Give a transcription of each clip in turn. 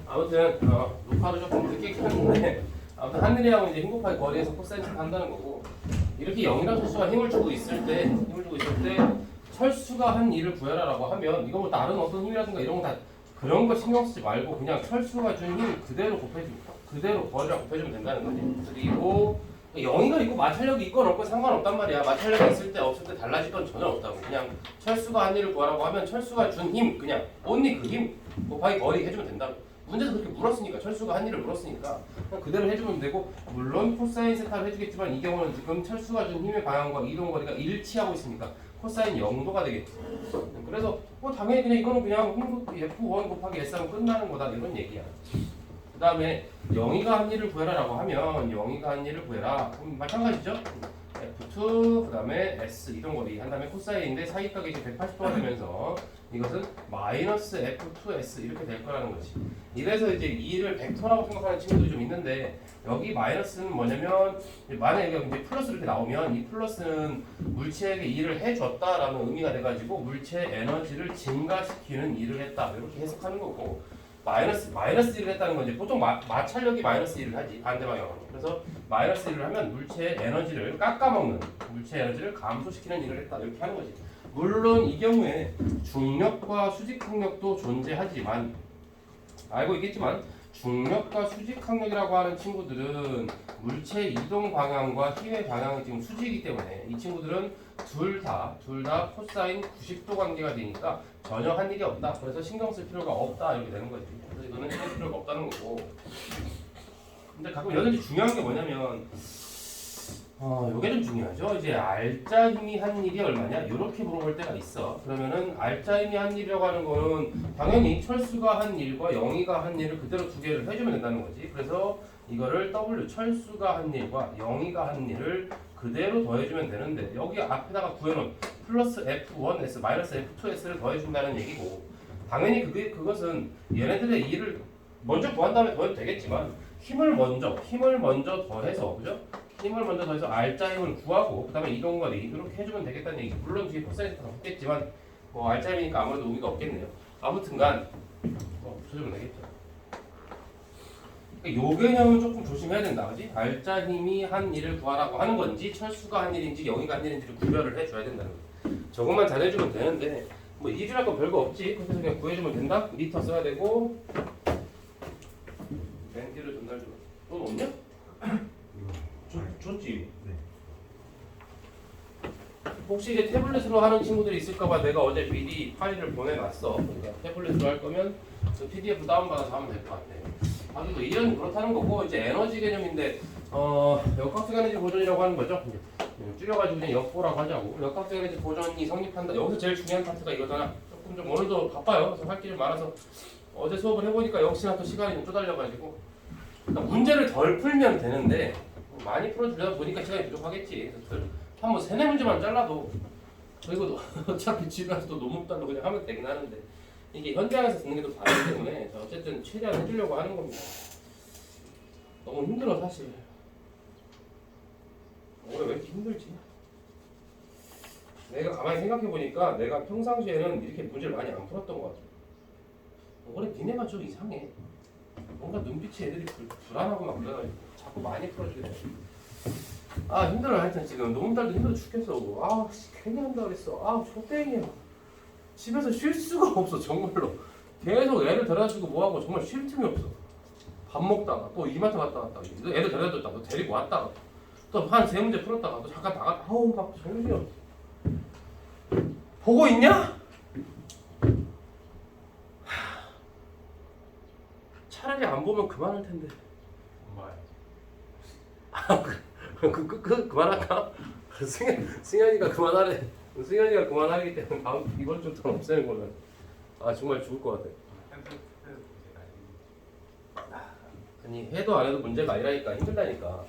아무튼 녹화를 조금 늦게 켰는데 아무튼 하늘이하고 이제 힘 곱하기 거리에서 코사인 책 한다는 거고 이렇게 0이라는 철수가 힘을 주고 있을 때 철수가 한 일을 구해라라고 하면 이거 뭐 다른 어떤 힘이라든가 이런 거 다 그런 거 신경 쓰지 말고 그냥 철수가 준 힘 그대로 그대로 거리랑 곱해주면 된다는 거지. 그리고 0이가 있고 마찰력이 있건 없건 상관없단 말이야. 마찰력이 있을 때 없을 때 달라질 건 전혀 없다고. 그냥 철수가 한 일을 구하라고 하면 철수가 준 힘 그냥 언니 그 힘 곱하기 거리 해주면 된다고. 문제에서 그렇게 물었으니까 철수가 한 일을 물었으니까 그냥 그대로 해주면 되고 물론 코사인 세타를 해주겠지만 이 경우는 지금 철수가 준 힘의 방향과 이동 거리가 일치하고 있으니까 코사인 0도가 되겠지. 그래서 당연히 그냥 이거는 그냥 F1 곱하기 S 하면 끝나는 거다 이런 얘기야. 그 다음에 0이가 한 일을 구해라라고 하면 0이가 한 일을 구해라. 그럼 마찬가지죠. F2 그 다음에 S 이동거리 한 다음에 코사인인데 사이각이 이제 180도가 되면서 이것은 마이너스 F2S 이렇게 될 거라는 거지. 이래서 이제 이를 벡터라고 생각하는 친구들이 좀 있는데 여기 마이너스는 뭐냐면 만약에 이제 플러스 이렇게 나오면 이 플러스는 물체에게 일을 해줬다라는 의미가 돼가지고 물체 에너지를 증가시키는 일을 했다 이렇게 해석하는 거고 마이너스 일을 했다는 건지 보통 마찰력이 마이너스 일을 하지 반대 방향으로. 그래서 마이너스 일을 하면 물체의 에너지를 깎아먹는 물체 에너지를 감소시키는 일을 했다 이렇게 하는 거지. 물론 이 경우에 중력과 수직항력도 존재하지만 알고 있겠지만 중력과 수직항력이라고 하는 친구들은 물체 이동 방향과 힘의 방향이 지금 수직이기 때문에 이 친구들은 둘 다 코사인 90도 관계가 되니까 전혀 한 일이 없다. 그래서 신경 쓸 필요가 없다 이렇게 되는 거지. 그래서 이거는 신경 쓸 필요가 없다는 거고. 근데 가끔 여기서 중요한 게 뭐냐면 요게 좀 중요하죠. 이제 알짜 힘이 한 일이 얼마냐? 이렇게 물어볼 때가 있어. 그러면은 알짜 힘이 한 일이라고 하는 거는 당연히 철수가 한 일과 영희가 한 일을 그대로 두 개를 해주면 된다는 거지. 그래서 이거를 W 철수가 한 일과 영희가 한 일을 그대로 더해주면 되는데 여기 앞에다가 구해놓은 플러스 F1S 마이너스 F2S를 더해준다는 얘기고 당연히 그것은 얘네들의 일을 먼저 구한 다음에 더해도 되겠지만 힘을 먼저 더해서 그죠? 힘을 먼저 더해서 알짜 힘을 구하고 그 다음에 이동거리 이렇게 해주면 되겠다는 얘기. 물론 뒤에 코사인이 더 없겠지만 알짜 힘이니까 아무래도 의미가 없겠네요. 아무튼간 붙여주면 되겠죠. 요 개념은 조금 조심해야 된다, 그지? 알짜 힘이 한 일을 구하라고 하는 건지 철수가 한 일인지 영희가 한 일인지를 구별을 해줘야 된다는 거지. 저것만 잘해주면 되는데 뭐 일이랄 건 별거 없지. 그래서 그냥 구해주면 된다. 미터 써야 되고 벤티를 전달줘. 돈 없냐? 줬지. 네. 혹시 이제 태블릿으로 하는 친구들이 있을까봐 내가 어제 미리 파일을 보내놨어. 그러니까 태블릿으로 할 거면 그 PDF 다운받아서 하면 될 것 같아. 아주 또 이런 그렇다는 거고 이제 에너지 개념인데 역학적 에너지 보존이라고 하는 거죠. 줄여가지고 그냥 역보라고 하자고. 역학적 에너지 보존이 성립한다. 여기서 제일 중요한 파트가 이거잖아. 조금 좀 오늘도 바빠요. 그래서 할 게 좀 많아서 어제 수업을 해보니까 역시나 또 시간이 좀 쪼달려가지고 그러니까 문제를 덜 풀면 되는데 많이 풀어주려다 보니까 시간이 부족하겠지. 그래서 한번 3-4문제만 잘라도 그리고 어차피 집에 가서 또 논문 따로 그냥 하면 되긴 하는데 이게 현장에서 듣는 게 더 다르기 때문에 어쨌든 최대한 해주려고 하는 겁니다. 너무 힘들어 사실. 올해 왜 이렇게 힘들지? 내가 가만히 생각해보니까 내가 평상시에는 이렇게 문제를 많이 안 풀었던 것 같아. 올해 니네가 좀 이상해. 뭔가 눈빛이 애들이 불안하고 막 그래가지고 자꾸 많이 풀어주게 돼. 힘들어. 하여튼 지금 노문달도 힘들어 죽겠어. 괜히 한다 그랬어. 족땡이야. 집에서 쉴 수가 없어 정말로. 계속 애를 데려다주고 뭐하고 정말 쉴 틈이 없어. 밥 먹다가 또 이마트 갔다 왔다가 애들 데려다줬다가 또 데리고 왔다가 또 한 3문제 풀었다가 또 잠깐 나갔다. 막 정신이 없어. 보고 있냐? 차라리 안 보면 그만할 텐데. 그만할까? 승현이가 그만하래. 승현이가 그만하기 때문에 다음 이번 주 동안 없애는 거는 정말 죽을 것 같아. 아니 해도 안 해도 문제가 아니라니까 힘들다니까.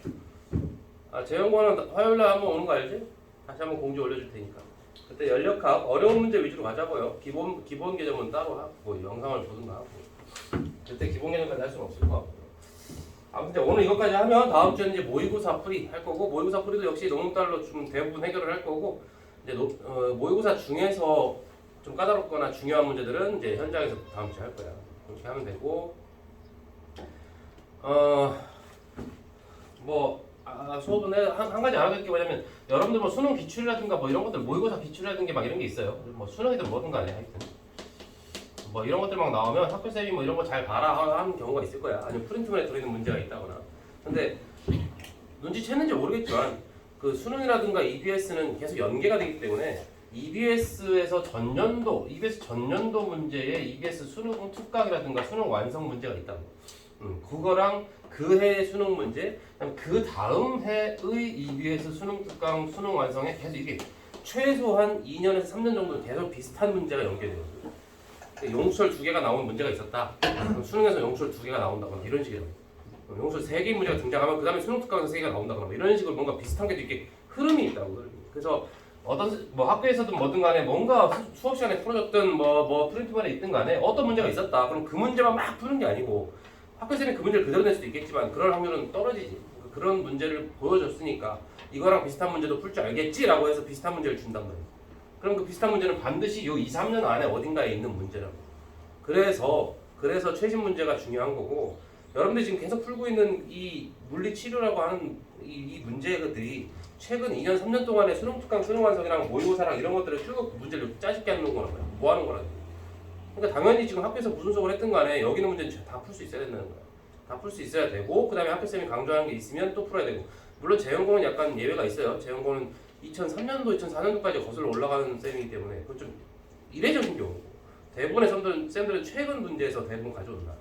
재영과는 화요일날 한번 오는 거 알지? 다시 한번 공지 올려줄 테니까. 그때 연력학 어려운 문제 위주로 가자고요. 기본 개념은 따로 하고 영상을 보든가 하고. 그때 기본 개념까지 할 수는 없을 것 같고. 아무튼 오늘 이것까지 하면 다음 주에는 이제 모의고사 풀이 할 거고 모의고사 풀이도 역시 논문딸로 좀 대부분 해결을 할 거고 이제 모의고사 중에서 좀 까다롭거나 중요한 문제들은 이제 현장에서 다음 주에 할 거야. 그렇게 하면 되고 수업은 한 가지 알아둘 게 뭐냐면 여러분들 뭐 수능 기출이라든가 뭐 이런 것들 모의고사 기출이라든가 막 이런 게 있어요. 뭐 수능이든 뭐든 간에 하여튼 뭐 이런 것들 막 나오면 학교쌤이 뭐 이런 거 잘 봐라 하는 경우가 있을 거야. 아니면 프린트문에 들어있는 문제가 있다거나. 근데 눈치챘는지 모르겠지만 그 수능이라든가 EBS는 계속 연계가 되기 때문에 EBS 전년도 문제에 EBS 수능 특강이라든가 수능 완성 문제가 있다고. 그거랑 그 해의 수능 문제, 그 다음 해의 EBS 수능 특강 수능 완성에 계속 이게 최소한 2년에서 3년 정도 계속 비슷한 문제가 연계되거든요. 용수철 2개가 나온 문제가 있었다. 그럼 수능에서 용수철 2개가 나온다거나 이런 식이에요. 용수철 3개의 문제가 등장하면 그 다음에 수능 특강에서 3개가 나온다거나 이런 식으로 뭔가 비슷한 게 이렇게 흐름이 있다고. 흐름이. 그래서 어떤 뭐 학교에서든 뭐든 간에 뭔가 수업 시간에 풀어줬든 뭐 프린트만에 있든 간에 어떤 문제가 있었다. 그럼 그 문제만 막 푸는 게 아니고 학교에서는 그 문제를 그대로 낼 수도 있겠지만 그럴 확률은 떨어지지. 그런 문제를 보여줬으니까 이거랑 비슷한 문제도 풀 줄 알겠지라고 해서 비슷한 문제를 준단 말이에요. 그럼 그 비슷한 문제는 반드시 요 2, 3년 안에 어딘가에 있는 문제라고. 그래서 최신 문제가 중요한 거고 여러분들이 지금 계속 풀고 있는 이 물리치료라고 하는 이 문제들이 최근 2년, 3년 동안의 수능특강, 수능완성이랑 모의고사랑 이런 것들을 쭉 문제를 짜집게 하는 거라고요. 뭐 하는 거라고. 그러니까 당연히 지금 학교에서 무슨 수업을 했든 간에 여기 있는 문제는 다 풀 수 있어야 된다는 거야. 다 풀 수 있어야 되고 그 다음에 학교쌤이 강조하는 게 있으면 또 풀어야 되고 물론 재연공은 약간 예외가 있어요. 재연공은 2003년도, 2004년도까지 거슬러 올라가는 셈이기 때문에 그건 좀 이례적인 경우고 대부분의 쌤들은 최근 문제에서 대부분 가져온다.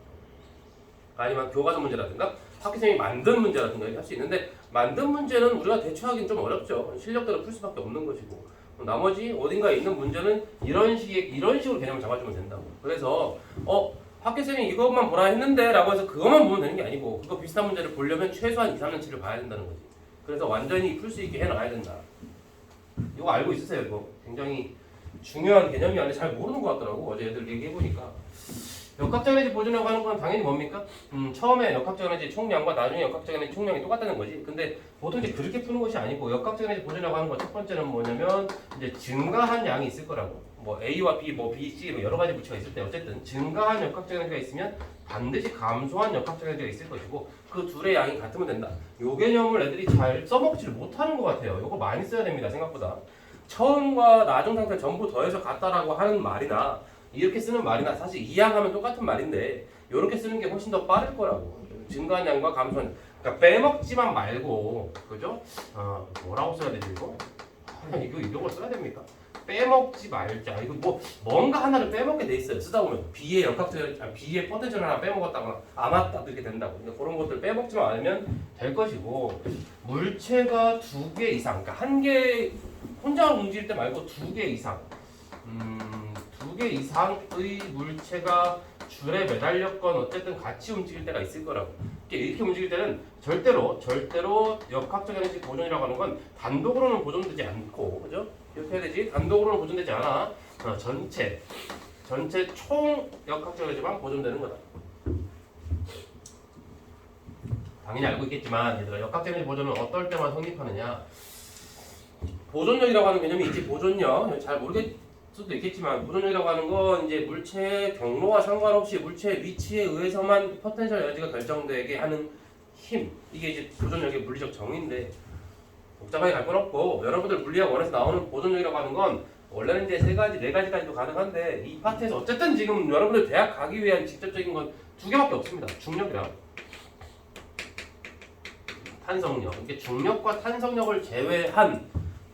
아니면 교과서 문제라든가 학교생이 만든 문제라든가 이렇게 할 수 있는데 만든 문제는 우리가 대처하기는 좀 어렵죠. 실력대로 풀 수밖에 없는 것이고 나머지 어딘가에 있는 문제는 이런 식으로 개념을 잡아주면 된다고. 그래서 학교생이 이것만 보라 했는데 라고 해서 그것만 보면 되는 게 아니고 그거 비슷한 문제를 보려면 최소한 2, 3년치를 봐야 된다는 거지. 그래서 완전히 풀 수 있게 해놔야 된다. 이거 알고 있으세요? 이거 굉장히 중요한 개념이 아닌데 잘 모르는 것 같더라고. 어제 애들 얘기해보니까 역학적 에너지 보존이라고 하는 건 당연히 뭡니까? 처음에 역학적 에너지 총량과 나중에 역학적 에너지 총량이 똑같다는 거지. 근데 보통 이제 그렇게 푸는 것이 아니고 역학적 에너지 보존이라고 하는 건 첫 번째는 뭐냐면 이제 증가한 양이 있을 거라고. 뭐 A와 B, 뭐 B, C 뭐 여러 가지 물체가 있을 때 어쨌든 증가한 역학적 에너지가 있으면 반드시 감소한 역학적 에너지가 있을 것이고 그 둘의 양이 같으면 된다. 요 개념을 애들이 잘 써먹지를 못하는 것 같아요. 요거 많이 써야 됩니다. 생각보다. 처음과 나중 상태 전부 더해서 같다라고 하는 말이나 이렇게 쓰는 말이나 사실 이양하면 똑같은 말인데 이렇게 쓰는 게 훨씬 더 빠를 거라고. 증가한 양과 감소한 양. 그러니까 빼먹지만 말고 그죠? 뭐라고 써야 되지 이거? 이거 써야 됩니까? 빼먹지 말자. 이거 뭔가 하나를 빼먹게 돼 있어요. 쓰다 보면 B의 B의 포텐셜 하나 빼먹었다거나 안 왔다 이렇게 된다고. 그러니까 그런 것들 빼먹지만 않으면 될 것이고 물체가 2개 이상, 그러니까 한 개 혼자 움직일 때 말고 2개 이상. 2개 이상의 물체가 줄에 매달렸건 어쨌든 같이 움직일 때가 있을 거라고. 이렇게 움직일 때는 절대로 역학적 에너지 보존이라고 하는 건 단독으로는 보존되지 않고, 그죠? 이렇게 해야 되지? 단독으로는 보존되지 않아. 전체 총 역학적 에너지만 보존되는 거다. 당연히 알고 있겠지만 얘들아, 역학적 에너지 보존은 어떨 때만 성립하느냐? 보존력이라고 하는 개념이 있지. 보존력 잘 모르겠 수도 있겠지만 보존력이라고 하는 건 이제 물체의 경로와 상관없이 물체의 위치에 의해서만 포텐셜 에너지가 결정되게 하는 힘. 이게 이제 보존력의 물리적 정의인데 복잡하게 갈 건 없고 여러분들 물리학 원에서 나오는 보존력이라고 하는 건 원래는 이제 3가지, 4가지까지도 가능한데 이 파트에서 어쨌든 지금 여러분들 대학 가기 위한 직접적인 건 2개밖에 없습니다. 중력이랑 탄성력. 이게 중력과 탄성력을 제외한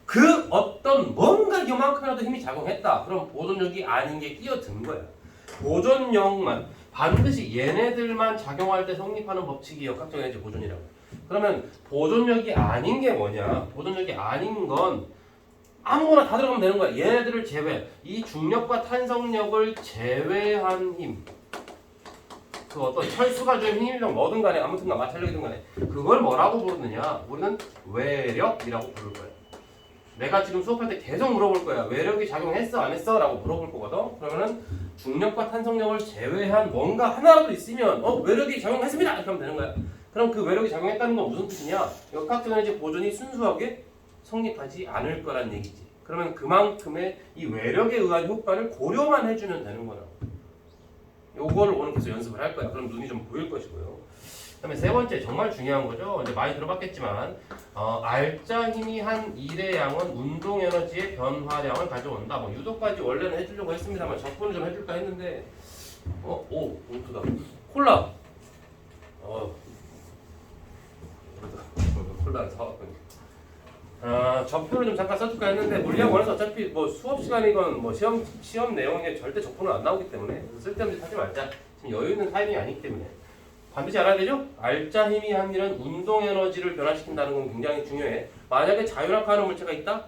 그 어떤 뭔가 이만큼이라도 힘이 작용했다. 그럼 보존력이 아닌 게 끼어든 거야. 보존력만 반드시 얘네들만 작용할 때 성립하는 법칙이 역학적 에너지 보존이라고. 그러면 보존력이 아닌 게 뭐냐? 보존력이 아닌 건 아무거나 다 들어가면 되는 거야. 얘네들을 제외. 이 중력과 탄성력을 제외한 힘. 그 어떤 철수가 준 힘이든 뭐든 간에 아무튼가 마찰력이든 간에 그걸 뭐라고 부르느냐? 우리는 외력이라고 부를 거야. 내가 지금 수업할 때 계속 물어볼 거야. 외력이 작용했어 안 했어? 라고 물어볼 거거든. 그러면은 중력과 탄성력을 제외한 뭔가 하나라도 있으면 외력이 작용했습니다! 이렇게 하면 되는 거야. 그럼 그 외력이 작용했다는 건 무슨 뜻이냐? 역학적 에너지 보존이 순수하게 성립하지 않을 거란 얘기지. 그러면 그만큼의 이 외력에 의한 효과를 고려만 해주면 되는 거라고. 요거를 오늘 계속 연습을 할 거야. 그럼 눈이 좀 보일 것이고요. 그다음에 세 번째 정말 중요한 거죠. 이제 많이 들어봤겠지만 알짜 힘이 한 일의 양은 운동 에너지의 변화량을 가져온다. 뭐 유도까지 원래는 해주려고 했습니다만 적분을 좀 해줄까 했는데 오 봉투다. 콜라. 콜라를 사왔거든요. 적분을 좀 잠깐 써줄까 했는데 물리학원에서 어차피 뭐 수업 시간이건 뭐 시험 내용에 절대 적분은 안 나오기 때문에 쓸데없는 짓 하지 말자. 지금 여유 있는 타이밍이 아니기 때문에 반드시 알아야 되죠? 알짜 힘이 한 일은 운동 에너지를 변화시킨다는 건 굉장히 중요해. 만약에 자율학화하는 물체가 있다?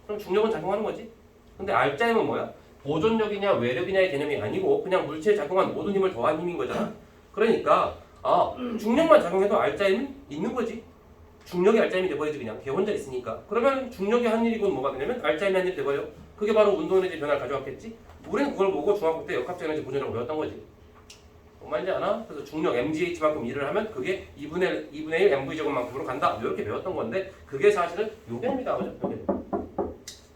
그럼 중력은 작용하는 거지. 근데 알짜 힘은 뭐야? 보존력이냐 외력이냐의 개념이 아니고 그냥 물체에 작용한 모든 힘을 더한 힘인 거잖아. 그러니까 중력만 작용해도 알짜 힘은 있는 거지. 중력이 알짜 힘이 돼버리지 그냥 걔 혼자 있으니까. 그러면 중력이 한 일이건 뭐가 되냐면 알짜 힘이 한 일이 돼버려. 그게 바로 운동 에너지 변화를 가져왔겠지. 우리는 그걸 보고 중학교 때 역학적 에너지 보존이라고 배웠던 거지. 뭔 말인지 아나? 그래서 중력 mgh만큼 일을 하면 그게 2분의 1 mv제곱만큼으로 간다. 이렇게 배웠던 건데 그게 사실은 요게입니다. 그죠? 요게.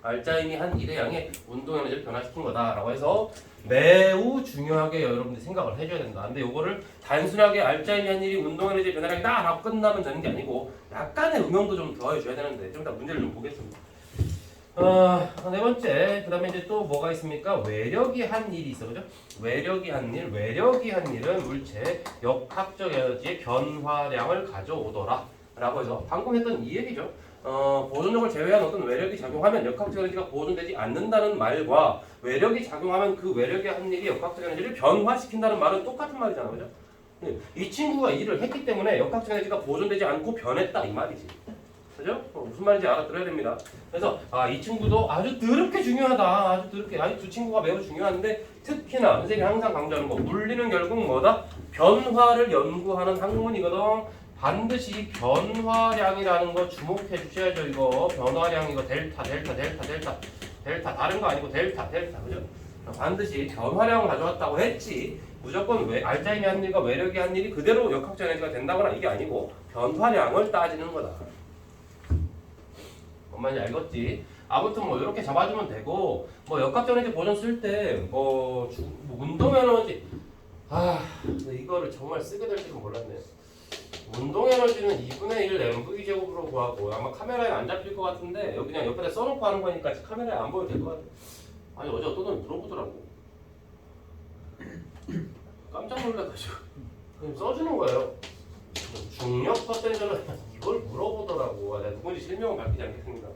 알짜 힘이 한 일의 양의 운동 에너지를 변화시킨 거다라고 해서 매우 중요하게 여러분들이 생각을 해줘야 된다. 근데 요거를 단순하게 알짜 힘이 한 일이 운동 에너지의 변화량이다 라고 끝나면 되는 게 아니고 약간의 응용도 좀 더해줘야 되는데 좀 이따 문제를 좀 보겠습니다. 네 번째, 그 다음에 이제 또 뭐가 있습니까? 외력이 한 일이 있어, 그죠? 외력이 한 일은 물체 역학적 에너지의 변화량을 가져오더라 라고 해서 방금 했던 이 얘기죠. 보존력을 제외한 어떤 외력이 작용하면 역학적 에너지가 보존되지 않는다는 말과 외력이 작용하면 그 외력의 한 일이 역학적 에너지를 변화시킨다는 말은 똑같은 말이잖아, 그죠? 이 친구가 일을 했기 때문에 역학적 에너지가 보존되지 않고 변했다 이 말이지. 그죠? 무슨 말인지 알아들어야 됩니다. 그래서 이 친구도 아주 더럽게 중요하다. 아주 더럽게. 두 친구가 매우 중요한데 특히나 선생님이 항상 강조하는 거 물리는 결국 뭐다? 변화를 연구하는 학문이거든. 반드시 변화량이라는 거 주목해 주셔야죠. 이거 변화량 이거 델타 다른 거 아니고 델타 그죠? 반드시 변화량을 가져왔다고 했지. 무조건 알짜 힘이 한 일과 외력이 한 일이 그대로 역학적 에너지가 된다거나 이게 아니고 변화량을 따지는 거다. 뭔지 알겠지? 아무튼 뭐 이렇게 잡아주면 되고 뭐 역학적 에너지 보존 쓸 때 뭐 운동 에너지 이거를 정말 쓰게 될 줄은 몰랐네. 운동 에너지는 2분의 1 mv 제곱으로 구하고 아마 카메라에 안 잡힐 것 같은데 여기 그냥 옆에다 써놓고 하는 거니까 카메라에 안 보여도 될 것 같아. 아니 어제 어떤 놈이 물어보더라고. 깜짝 놀라가지고 그냥 써주는 거예요. 중력 포텐셜을 이걸 물어보더라고. 내가 누군지 실명은 밝히지 않겠습니다.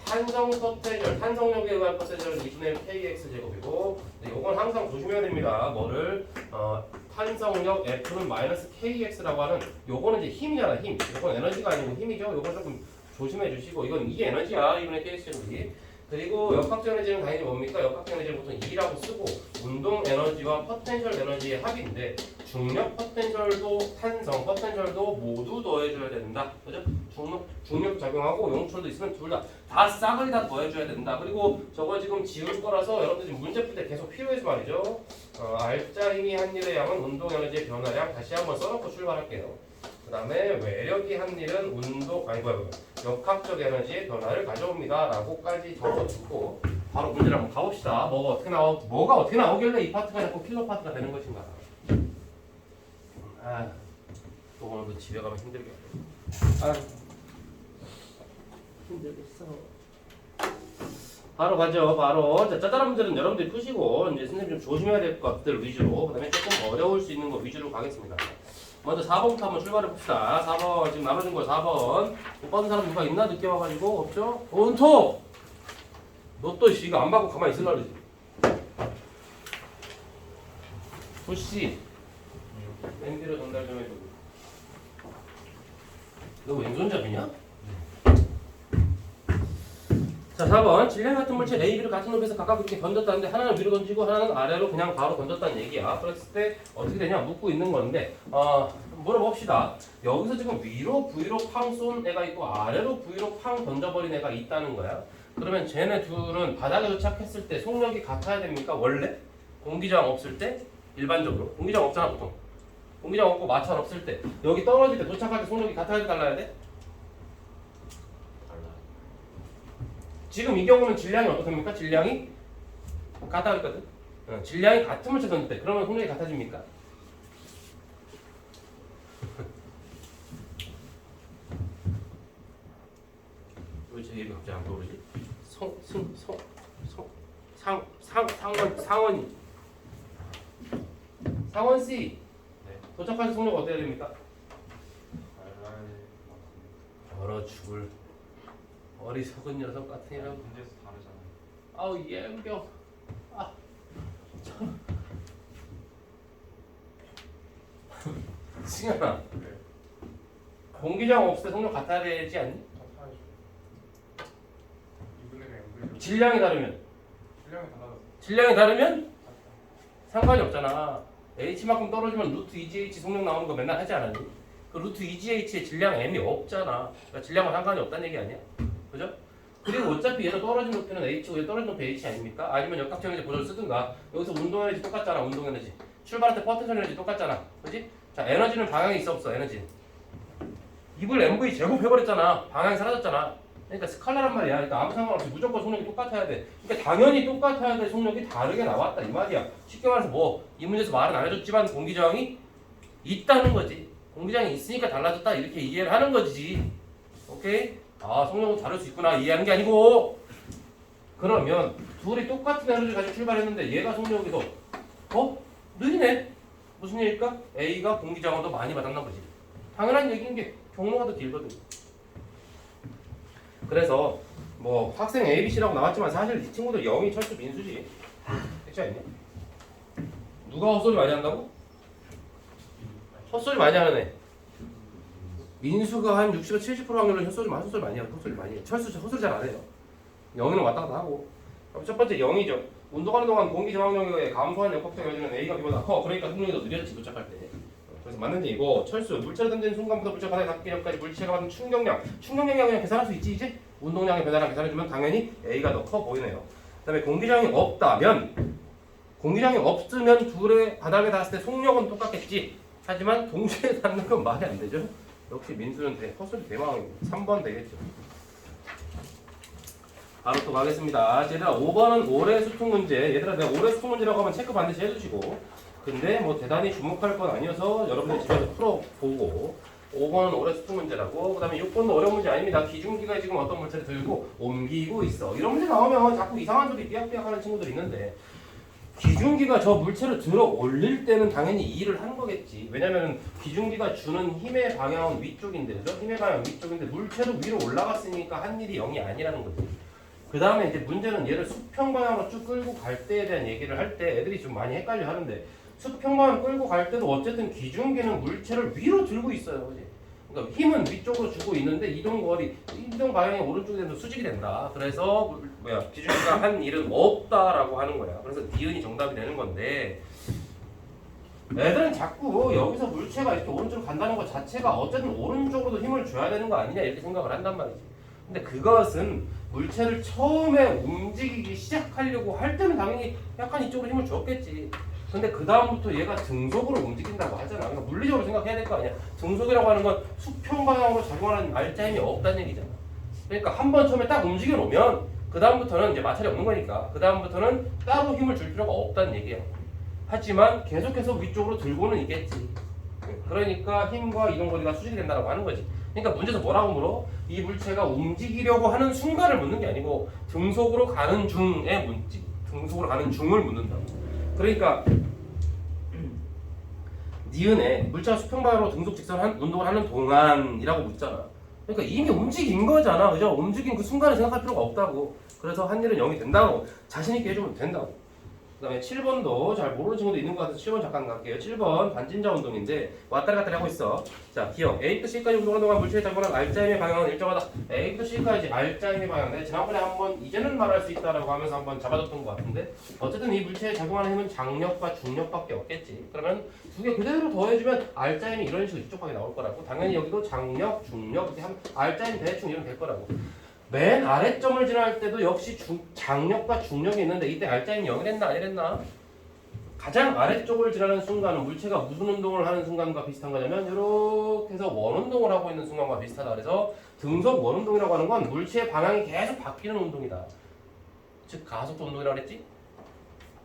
탄성 포텐셜, 탄성력에 의한 포텐셜은 2분의 1 kx 제곱이고, 이건 항상 조심해야 됩니다. 뭐를 탄성력 F는 마이너스 kx라고 하는 요거는 이제 힘이잖아, 힘. 이건 에너지가 아니고 힘이죠. 요거 조금 조심해 주시고, 이건 이게 에너지야, 2분의 kx 제곱이. 그리고 역학적 에너지는 당연히 뭡니까? 역학적 에너지를 보통 E라고 쓰고 운동 에너지와 포텐셜 에너지의 합인데 중력 포텐셜도 탄성 포텐셜도 모두 더해줘야 된다. 그죠? 중력 작용하고 용출도 있으면 둘 다 싸그리 다 더해줘야 된다. 그리고 저거 지금 지울 거라서 여러분들 지금 문제 풀 때 계속 필요해서 말이죠. 알짜 힘이 한 일의 양은 운동 에너지의 변화량 다시 한번 써놓고 출발할게요. 그 다음에 외력이 한 일은 역학적 에너지의 변화를 가져옵니다 라고까지 적어주고 바로 문제를 한번 가봅시다. 뭐가 어떻게 나오길래 이 파트가 자꾸 킬러 파트가 되는 것인가. 또 오늘도 집에 가면 힘들게 힘들겠어. 바로 가죠. 바로 자, 짜잘한 문제는 여러분들이 푸시고 이제 선생님 좀 조심해야 될 것들 위주로 그 다음에 조금 어려울 수 있는 거 위주로 가겠습니다. 먼저 4번부터 한번 출발해 봅시다. 4번 지금 나눠준 거 4번. 못 받은 사람 누가 있나? 늦게 와가지고 없죠? 온토! 너 또 이거 안 받고 가만히 있으려고 그러지? 푸시 랜디로 전달 좀 해주고. 너 왼손잡이냐? 자 4번 질량 같은 물체 A, B를 같은 높이에서 각각 이렇게 던졌다는데 하나는 위로 던지고 하나는 아래로 그냥 바로 던졌다는 얘기야. 그랬을 때 어떻게 되냐 묻고 있는 건데 물어봅시다. 여기서 지금 위로 V로 팡 쏜 애가 있고 아래로 V로 팡 던져버린 애가 있다는 거야. 그러면 쟤네 둘은 바닥에 도착했을 때 속력이 같아야 됩니까? 원래? 공기저항 없을 때? 일반적으로 공기저항 없잖아 보통. 공기저항 없고 마찰 없을 때 여기 떨어질 때 도착할 때 속력이 같아야 돼 달라야 돼? 지금 이 경우는 질량이 어떻습니까? 질량이 같다 그랬거든. 질량이 같은 물체 던질 때 그러면 속력이 같아집니까? 왜 제 이름이 갑자기 안 떠오르지? 상원 C. 네. 도착하신 속력 어때야 됩니까? 알랄 얼어 죽을 어리석은 녀석 같은 이라고. 문제에서 다르잖아요. 아우 예병. 아 참. 승현아, 네. 공기저항 없을 때 속력 같아야 되지 않니? 같아야죠. 2분의 0분의 질량이 다르면 질량이 달라졌어. 질량이 다르면 상관이 없잖아. h만큼 떨어지면 루트 2gh 속력 나오는 거 맨날 하지 않았니? 그 루트 2gH의 질량 m이 없잖아. 그러니까 질량과 상관이 없다는 얘기 아니야? 그죠? 그리고 어차피 얘도 떨어진 높이는 h고 얘 떨어진 높이 h 아닙니까? 아니면 역학적 에너지 보조를 쓰든가. 여기서 운동 에너지 똑같잖아. 운동 에너지. 출발할 때 포텐셜 에너지 똑같잖아. 그지? 자, 에너지는 방향이 있어 없어? 에너지. 이걸 mv 제곱 해버렸잖아. 방향이 사라졌잖아. 그러니까 스칼라란 말이야. 그러니까 아무 상관없이 무조건 속력이 똑같아야 돼. 그러니까 당연히 똑같아야 돼. 속력이 다르게 나왔다 이 말이야. 쉽게 말해서 뭐 이 문제에서 말은 안 해줬지만 공기저항이 있다는 거지. 공기저항이 있으니까 달라졌다 이렇게 이해를 하는 거지. 오케이? 아 속력은 다를 수 있구나 이해하는 게 아니고. 그러면 둘이 똑같은 에너지를 가지고 출발했는데 얘가 속력이 더 느리네. 무슨 얘기일까? A가 공기저항을 더 많이 받았나 보지. 당연한 얘기인 게 경로가 더 길거든. 그래서 뭐 학생 A, B, C라고 나왔지만 사실 이 친구들 영희, 철수, 민수지. 그렇지 않냐? 누가 헛소리 많이 한다고? 헛소리 많이 하는 애. 민수가 한 60에서 70% 확률로 헛소리 많이 해요. 헛소리 많이 해요. 철수 헛소리 잘 안 해요. 영희는 왔다 갔다 하고. 그럼 첫 번째 영희죠. 운동하는 동안 공기 저항력에 감소한 역학적 에너지는 A가 B보다 커. 그러니까 속력이 더 느렸지 도착할 때. 그래서 맞는 얘기고. 철수 물체를 던지는 순간부터 물체 바닥에 닿기 전까지 물체가 받는 충격량이 그냥 계산할 수 있지 이제. 운동량의 변화량 계산해주면 당연히 A가 더 커 보이네요. 그다음에 공기저항이 없다면 공기저항이 없으면 둘의 바닥에 닿았을 때 속력은 똑같겠지. 하지만 동시에 닿는 건 말이 안 되죠. 역시 민수는 헛소리 대망입니다. 3번 되겠죠. 바로 또 가겠습니다. 얘들아 5번은 올해 수통 문제. 얘들아 내가 올해 수통 문제라고 하면 체크 반드시 해주시고. 근데 뭐 대단히 주목할 건 아니어서 여러분들 집에서 풀어보고. 5번은 올해 수통 문제라고. 그 다음에 6번도 어려운 문제 아닙니다. 기중기가 지금 어떤 물체를 들고 옮기고 있어. 이런 문제 나오면 자꾸 이상한 소리 삐약삐약 하는 친구들 있는데 기중기가 저 물체를 들어 올릴 때는 당연히 이 일을 하는 거겠지. 왜냐면 기중기가 주는 힘의 방향은 위쪽인데, 그죠? 힘의 방향은 위쪽인데 물체도 위로 올라갔으니까 한 일이 0이 아니라는 거지. 그 다음에 이제 문제는 얘를 수평 방향으로 쭉 끌고 갈 때에 대한 얘기를 할 때 애들이 좀 많이 헷갈려 하는데 수평 방향 끌고 갈 때도 어쨌든 기중기는 물체를 위로 들고 있어요. 그지? 그러니까 힘은 위쪽으로 주고 있는데 이동 방향이 오른쪽에 되면 수직이 된다. 그래서 기중기가 한 일은 없다라고 하는 거야. 그래서 니은이 정답이 되는 건데 애들은 자꾸 여기서 물체가 이렇게 오른쪽으로 간다는 것 자체가 어쨌든 오른쪽으로도 힘을 줘야 되는 거 아니냐 이렇게 생각을 한단 말이지. 근데 그것은 물체를 처음에 움직이기 시작하려고 할 때는 당연히 약간 이쪽으로 힘을 줬겠지. 근데 그 다음부터 얘가 등속으로 움직인다고 하잖아. 그러니까 물리적으로 생각해야 될 거 아니야. 등속이라고 하는 건 수평 방향으로 작용하는 알짜 힘이 없다는 얘기잖아. 그러니까 한 번 처음에 딱 움직여 놓으면 그 다음부터는 이제 마찰이 없는 거니까 그 다음부터는 따로 힘을 줄 필요가 없다는 얘기야. 하지만 계속해서 위쪽으로 들고는 있겠지. 그러니까 힘과 이동 거리가 수직이 된다고 하는 거지. 그러니까 문제에서 뭐라고 물어? 이 물체가 움직이려고 하는 순간을 묻는 게 아니고 등속으로 가는 중에 등속으로 가는 중을 묻는다고. 그러니까 니은에 물체가 수평 방향으로 등속 직선 운동을 하는 동안이라고 묻잖아. 그러니까 이미 움직인 거잖아, 그죠? 움직인 그 순간을 생각할 필요가 없다고. 그래서 한 일은 0이 된다고 자신 있게 해주면 된다고. 그 다음에 7번도 잘 모르는 친구도 있는 것 같아서 7번 잠깐 갈게요. 7번 반진자 운동인데 왔다리 갔다리 하고 있어. 자, 기억 A부터 C까지 운동하는 동안 물체에 작용하는 알짜힘의 방향은 일정하다. A부터 C까지 알짜힘의 방향. 내가 지난번에 한번 이제는 말할 수 있다라고 하면서 한번 잡아줬던 것 같은데 어쨌든 이 물체에 작용하는 힘은 장력과 중력밖에 없겠지. 그러면 두 개 그대로 더해주면 알짜힘이 이런 식으로 이쪽 방에 나올 거라고. 당연히 여기도 장력, 중력 이렇게 하면 알짜힘 대충 이런 될 거라고. 맨 아래점을 지날 때도 역시 장력과 중력이 있는데 이때 알짜힘이 0이랬나 아니랬나? 가장 아래쪽을 지나는 순간은 물체가 무슨 운동을 하는 순간과 비슷한 거냐면 이렇게 해서 원운동을 하고 있는 순간과 비슷하다. 그래서 등속 원운동이라고 하는 건 물체의 방향이 계속 바뀌는 운동이다. 즉 가속도 운동이라고 그랬지?